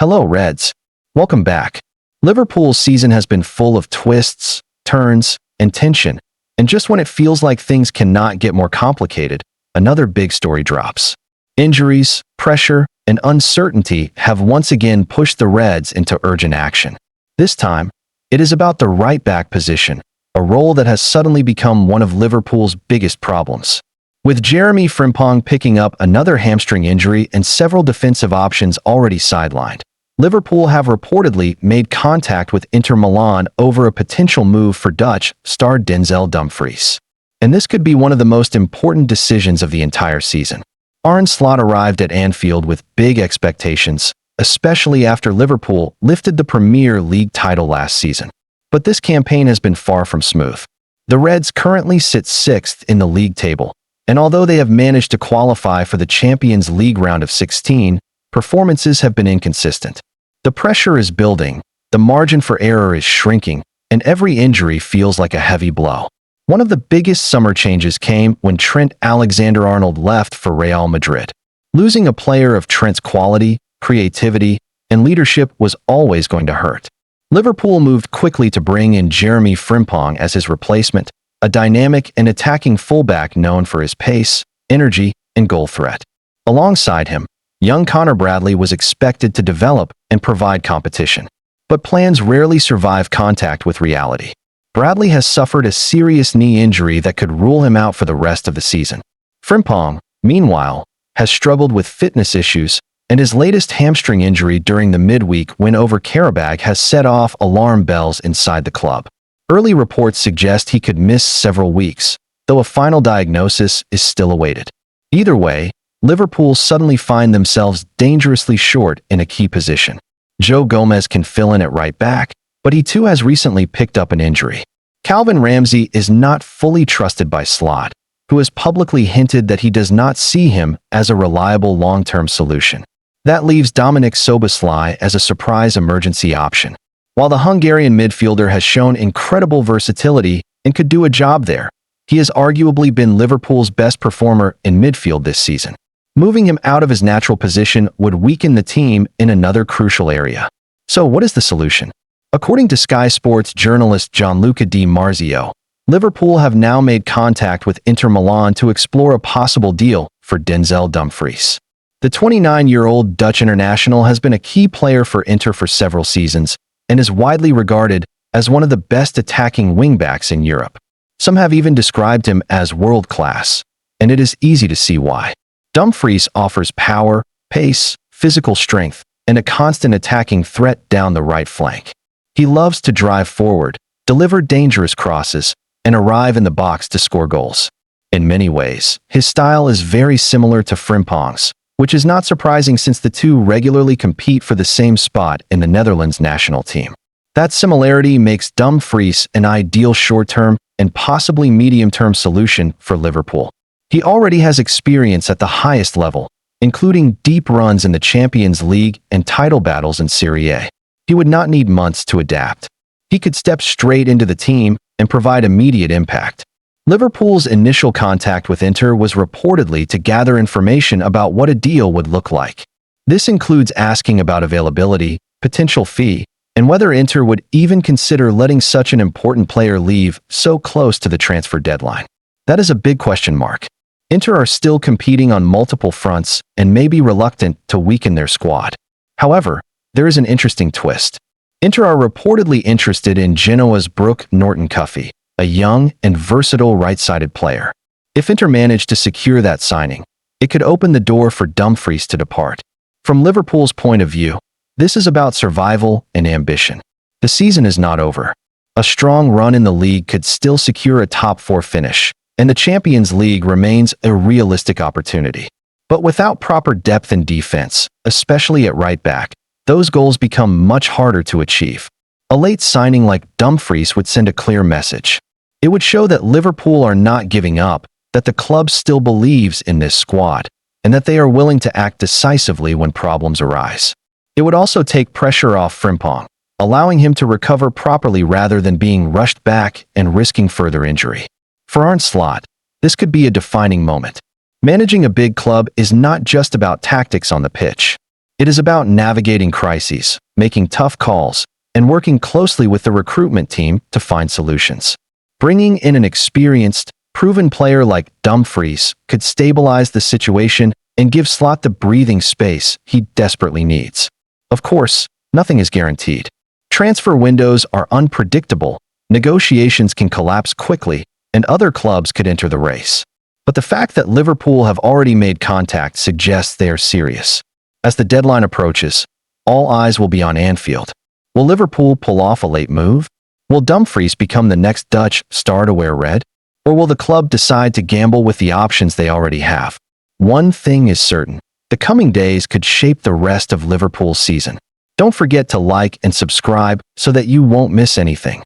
Hello, Reds. Welcome back. Liverpool's season has been full of twists, turns, and tension, and just when it feels like things cannot get more complicated, another big story drops. Injuries, pressure, and uncertainty have once again pushed the Reds into urgent action. This time, it is about the right-back position, a role that has suddenly become one of Liverpool's biggest problems. With Jeremy Frimpong picking up another hamstring injury and several defensive options already sidelined, Liverpool have reportedly made contact with Inter Milan over a potential move for Dutch star Denzel Dumfries. And this could be one of the most important decisions of the entire season. Arne Slot arrived at Anfield with big expectations, especially after Liverpool lifted the Premier League title last season. But this campaign has been far from smooth. The Reds currently sit sixth in the league table, and although they have managed to qualify for the Champions League round of 16, performances have been inconsistent. The pressure is building, the margin for error is shrinking, and every injury feels like a heavy blow. One of the biggest summer changes came when Trent Alexander-Arnold left for Real Madrid. Losing a player of Trent's quality, creativity, and leadership was always going to hurt. Liverpool moved quickly to bring in Jeremy Frimpong as his replacement, a dynamic and attacking fullback known for his pace, energy, and goal threat. Alongside him, young Connor Bradley was expected to develop and provide competition. But plans rarely survive contact with reality. Bradley has suffered a serious knee injury that could rule him out for the rest of the season. Frimpong, meanwhile, has struggled with fitness issues, and his latest hamstring injury during the midweek win over Karabag has set off alarm bells inside the club. Early reports suggest he could miss several weeks, though a final diagnosis is still awaited. Either way, Liverpool suddenly find themselves dangerously short in a key position. Joe Gomez can fill in at right back, but he too has recently picked up an injury. Calvin Ramsey is not fully trusted by Slot, who has publicly hinted that he does not see him as a reliable long-term solution. That leaves Dominik Szoboszlai as a surprise emergency option. While the Hungarian midfielder has shown incredible versatility and could do a job there, he has arguably been Liverpool's best performer in midfield this season. Moving him out of his natural position would weaken the team in another crucial area. So what is the solution? According to Sky Sports journalist Gianluca Di Marzio, Liverpool have now made contact with Inter Milan to explore a possible deal for Denzel Dumfries. The 29-year-old Dutch international has been a key player for Inter for several seasons and is widely regarded as one of the best attacking wingbacks in Europe. Some have even described him as world-class, and it is easy to see why. Dumfries offers power, pace, physical strength, and a constant attacking threat down the right flank. He loves to drive forward, deliver dangerous crosses, and arrive in the box to score goals. In many ways, his style is very similar to Frimpong's, which is not surprising since the two regularly compete for the same spot in the Netherlands national team. That similarity makes Dumfries an ideal short-term and possibly medium-term solution for Liverpool. He already has experience at the highest level, including deep runs in the Champions League and title battles in Serie A. He would not need months to adapt. He could step straight into the team and provide immediate impact. Liverpool's initial contact with Inter was reportedly to gather information about what a deal would look like. This includes asking about availability, potential fee, and whether Inter would even consider letting such an important player leave so close to the transfer deadline. That is a big question mark. Inter are still competing on multiple fronts and may be reluctant to weaken their squad. However, there is an interesting twist. Inter are reportedly interested in Genoa's Brooke Norton-Cuffy, a young and versatile right-sided player. If Inter managed to secure that signing, it could open the door for Dumfries to depart. From Liverpool's point of view, this is about survival and ambition. The season is not over. A strong run in the league could still secure a top-4 finish, and the Champions League remains a realistic opportunity. But without proper depth in defense, especially at right back, those goals become much harder to achieve. A late signing like Dumfries would send a clear message. It would show that Liverpool are not giving up, that the club still believes in this squad, and that they are willing to act decisively when problems arise. It would also take pressure off Frimpong, allowing him to recover properly rather than being rushed back and risking further injury. For Arne Slot, this could be a defining moment. Managing a big club is not just about tactics on the pitch. It is about navigating crises, making tough calls, and working closely with the recruitment team to find solutions. Bringing in an experienced, proven player like Dumfries could stabilize the situation and give Slot the breathing space he desperately needs. Of course, nothing is guaranteed. Transfer windows are unpredictable, negotiations can collapse quickly, and other clubs could enter the race. But the fact that Liverpool have already made contact suggests they are serious. As the deadline approaches, all eyes will be on Anfield. Will Liverpool pull off a late move? Will Dumfries become the next Dutch star to wear red? Or will the club decide to gamble with the options they already have? One thing is certain, the coming days could shape the rest of Liverpool's season. Don't forget to like and subscribe so that you won't miss anything.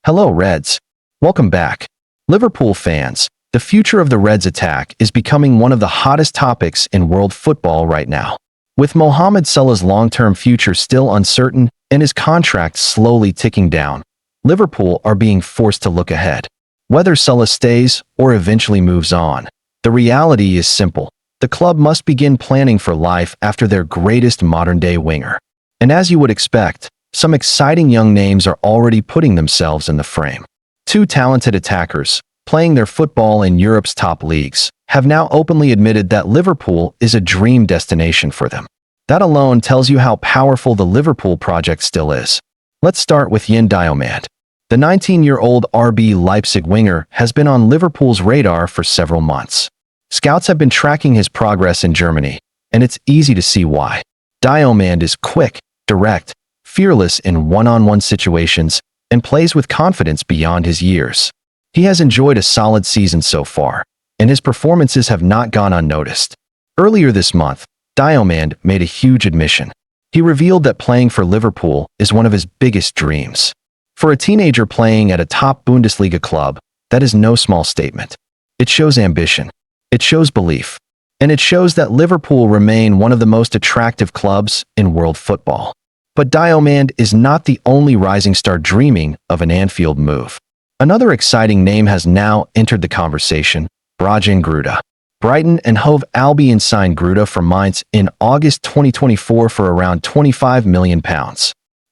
Hello, Reds. Welcome back. Liverpool fans, the future of the Reds attack is becoming one of the hottest topics in world football right now. With Mohamed Salah's long-term future still uncertain and his contract slowly ticking down, Liverpool are being forced to look ahead. Whether Salah stays or eventually moves on, the reality is simple. The club must begin planning for life after their greatest modern-day winger. And as you would expect, some exciting young names are already putting themselves in the frame. Two talented attackers, playing their football in Europe's top leagues, have now openly admitted that Liverpool is a dream destination for them. That alone tells you how powerful the Liverpool project still is. Let's start with Hjerto-Dahl. The 19-year-old RB Leipzig winger has been on Liverpool's radar for several months. Scouts have been tracking his progress in Germany, and it's easy to see why. Dahl is quick, direct, fearless in one-on-one situations, and plays with confidence beyond his years. He has enjoyed a solid season so far, and his performances have not gone unnoticed. Earlier this month, Dahl made a huge admission. He revealed that playing for Liverpool is one of his biggest dreams. For a teenager playing at a top Bundesliga club, that is no small statement. It shows ambition, it shows belief, and it shows that Liverpool remain one of the most attractive clubs in world football. But Dahl is not the only rising star dreaming of an Anfield move. Another exciting name has now entered the conversation, Brajan Gruda. Brighton and Hove Albion signed Gruda from Mainz in August 2024 for around £25 million.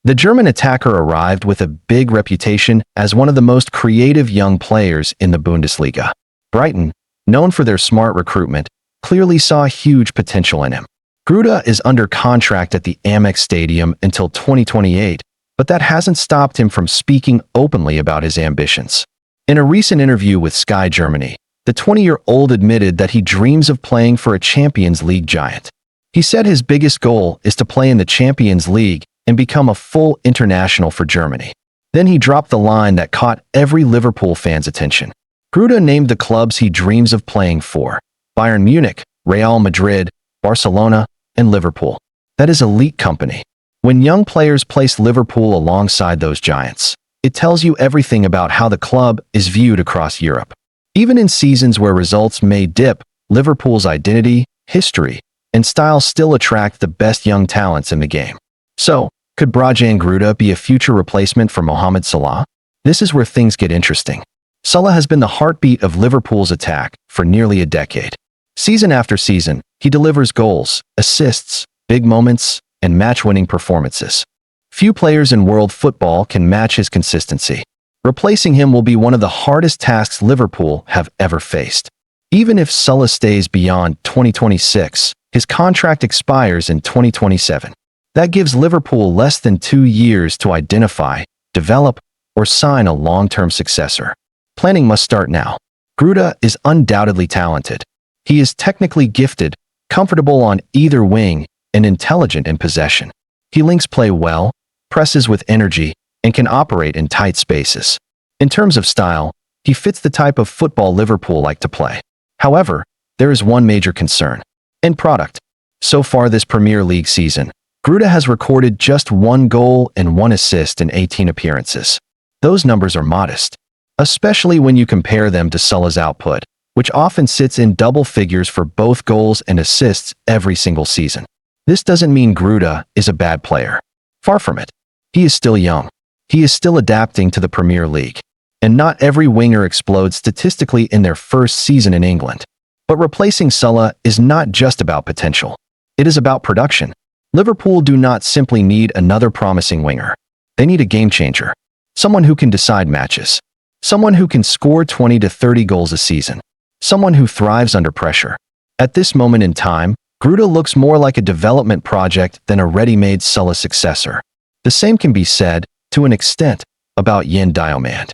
The German attacker arrived with a big reputation as one of the most creative young players in the Bundesliga. Brighton, known for their smart recruitment, clearly saw huge potential in him. Gruda is under contract at the Amex Stadium until 2028, but that hasn't stopped him from speaking openly about his ambitions. In a recent interview with Sky Germany, the 20-year-old admitted that he dreams of playing for a Champions League giant. He said his biggest goal is to play in the Champions League and become a full international for Germany. Then he dropped the line that caught every Liverpool fan's attention. Gruda named the clubs he dreams of playing for: Bayern Munich, Real Madrid, Barcelona, and Liverpool. That is elite company. When young players place Liverpool alongside those giants, it tells you everything about how the club is viewed across Europe. Even in seasons where results may dip, Liverpool's identity, history, and style still attract the best young talents in the game. So, could Brajan Gruda be a future replacement for Mohamed Salah? This is where things get interesting. Salah has been the heartbeat of Liverpool's attack for nearly a decade. Season after season, he delivers goals, assists, big moments, and match-winning performances. Few players in world football can match his consistency. Replacing him will be one of the hardest tasks Liverpool have ever faced. Even if Salah stays beyond 2026, his contract expires in 2027. That gives Liverpool less than 2 years to identify, develop, or sign a long-term successor. Planning must start now. Gruda is undoubtedly talented. He is technically gifted, comfortable on either wing, and intelligent in possession. He links play well, presses with energy, and can operate in tight spaces. In terms of style, he fits the type of football Liverpool like to play. However, there is one major concern: end product. So far this Premier League season, Gruda has recorded just 1 goal and 1 assist in 18 appearances. Those numbers are modest, especially when you compare them to Salah's output, which often sits in double figures for both goals and assists every single season. This doesn't mean Gruda is a bad player. Far from it. He is still young. He is still adapting to the Premier League. And not every winger explodes statistically in their first season in England. But replacing Salah is not just about potential. It is about production. Liverpool do not simply need another promising winger. They need a game changer. Someone who can decide matches. Someone who can score 20 to 30 goals a season. Someone who thrives under pressure. At this moment in time, Hjerto-Dahl looks more like a development project than a ready-made Salah successor. The same can be said, to an extent, about Hjerto-Dahl.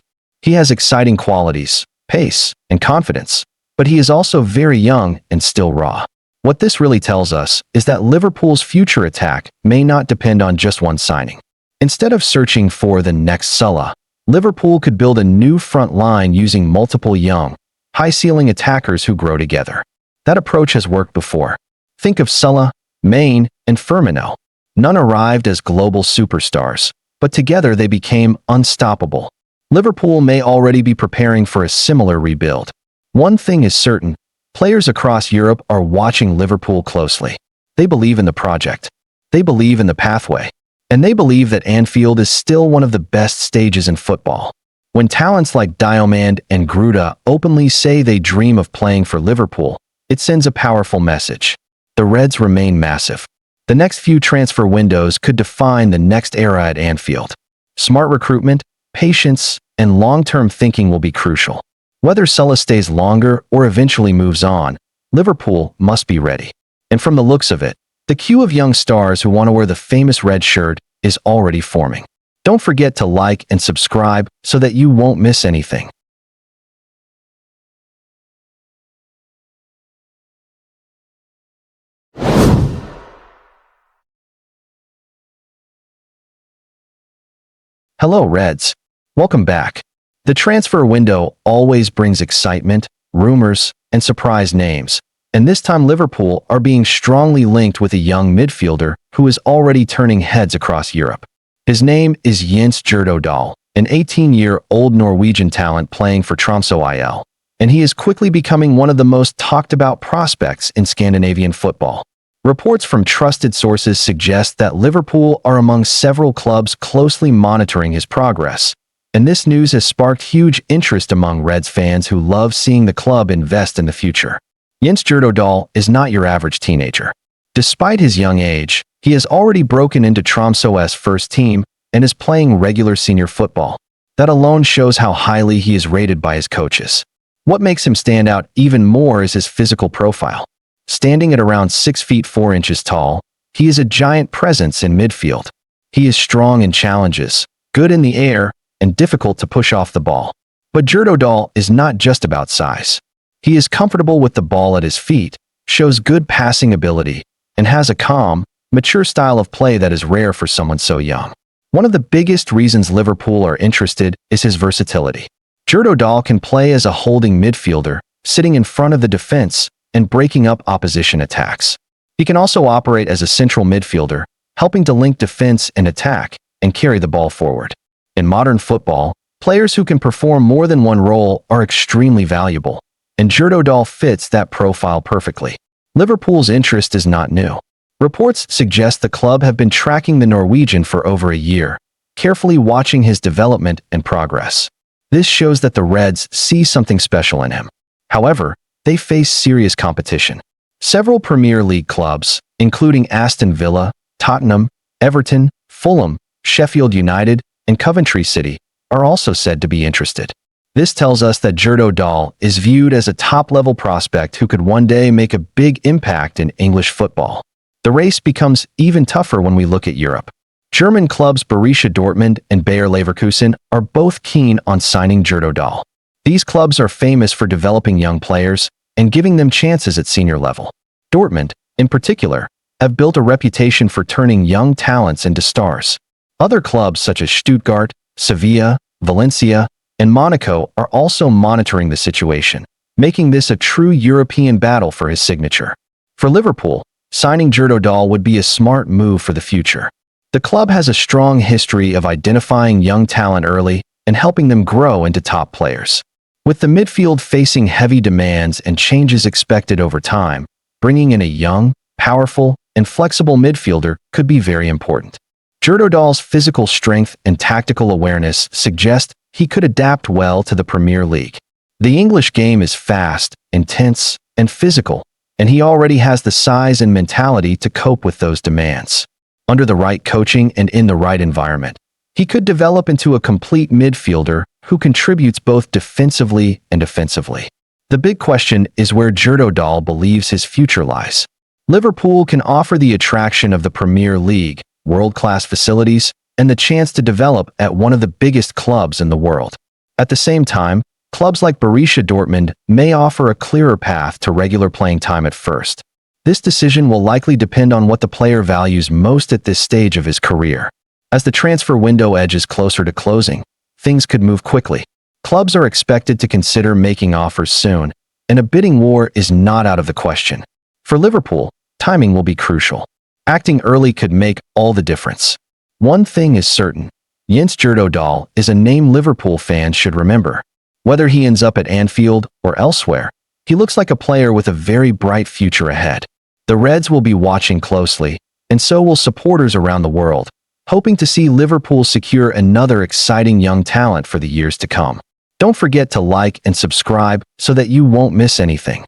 He has exciting qualities, pace, and confidence, but he is also very young and still raw. What this really tells us is that Liverpool's future attack may not depend on just one signing. Instead of searching for the next Salah, Liverpool could build a new front line using multiple young, high-ceiling attackers who grow together. That approach has worked before. Think of Salah, Mane, and Firmino. None arrived as global superstars, but together they became unstoppable. Liverpool may already be preparing for a similar rebuild. One thing is certain, players across Europe are watching Liverpool closely. They believe in the project. They believe in the pathway. And they believe that Anfield is still one of the best stages in football. When talents like Diamond and Hjerto-Dahl openly say they dream of playing for Liverpool, it sends a powerful message. The Reds remain massive. The next few transfer windows could define the next era at Anfield. Smart recruitment, patience, and long-term thinking will be crucial. Whether Salah stays longer or eventually moves on, Liverpool must be ready. And from the looks of it, the queue of young stars who want to wear the famous red shirt is already forming. Don't forget to like and subscribe so that you won't miss anything. Hello, Reds. Welcome back. The transfer window always brings excitement, rumors, and surprise names. And this time Liverpool are being strongly linked with a young midfielder who is already turning heads across Europe. His name is Hjerto-Dahl, an 18-year-old Norwegian talent playing for Tromsø IL, and he is quickly becoming one of the most talked-about prospects in Scandinavian football. Reports from trusted sources suggest that Liverpool are among several clubs closely monitoring his progress, and this news has sparked huge interest among Reds fans who love seeing the club invest in the future. Hjerto-Dahl is not your average teenager. Despite his young age, he has already broken into Tromsø's first team and is playing regular senior football. That alone shows how highly he is rated by his coaches. What makes him stand out even more is his physical profile. Standing at around 6 feet 4 inches tall, he is a giant presence in midfield. He is strong in challenges, good in the air, and difficult to push off the ball. But Hjerto-Dahl is not just about size. He is comfortable with the ball at his feet, shows good passing ability, and has a calm, mature style of play that is rare for someone so young. One of the biggest reasons Liverpool are interested is his versatility. Hjerto-Dahl can play as a holding midfielder, sitting in front of the defense, and breaking up opposition attacks. He can also operate as a central midfielder, helping to link defense and attack, and carry the ball forward. In modern football, players who can perform more than one role are extremely valuable, and Hjerto-Dahl fits that profile perfectly. Liverpool's interest is not new. Reports suggest the club have been tracking the Norwegian for over a year, carefully watching his development and progress. This shows that the Reds see something special in him. However, they face serious competition. Several Premier League clubs, including Aston Villa, Tottenham, Everton, Fulham, Sheffield United, and Coventry City, are also said to be interested. This tells us that Hjerto-Dahl is viewed as a top-level prospect who could one day make a big impact in English football. The race becomes even tougher when we look at Europe. German clubs Borussia Dortmund and Bayer Leverkusen are both keen on signing Hjerto-Dahl. These clubs are famous for developing young players and giving them chances at senior level. Dortmund, in particular, have built a reputation for turning young talents into stars. Other clubs such as Stuttgart, Sevilla, Valencia, and Monaco are also monitoring the situation, making this a true European battle for his signature. For Liverpool, signing Hjerto-Dahl would be a smart move for the future. The club has a strong history of identifying young talent early and helping them grow into top players. With the midfield facing heavy demands and changes expected over time, bringing in a young, powerful, and flexible midfielder could be very important. Hjerto-Dahl's physical strength and tactical awareness suggest he could adapt well to the Premier League. The English game is fast, intense, and physical, and he already has the size and mentality to cope with those demands. Under the right coaching and in the right environment, he could develop into a complete midfielder who contributes both defensively and offensively. The big question is where Hjerto-Dahl believes his future lies. Liverpool can offer the attraction of the Premier League, world-class facilities, and the chance to develop at one of the biggest clubs in the world. At the same time, clubs like Borussia Dortmund may offer a clearer path to regular playing time at first. This decision will likely depend on what the player values most at this stage of his career. As the transfer window edges closer to closing, things could move quickly. Clubs are expected to consider making offers soon, and a bidding war is not out of the question. For Liverpool, timing will be crucial. Acting early could make all the difference. One thing is certain, Hjerto-Dahl is a name Liverpool fans should remember. Whether he ends up at Anfield or elsewhere, he looks like a player with a very bright future ahead. The Reds will be watching closely, and so will supporters around the world, hoping to see Liverpool secure another exciting young talent for the years to come. Don't forget to like and subscribe so that you won't miss anything.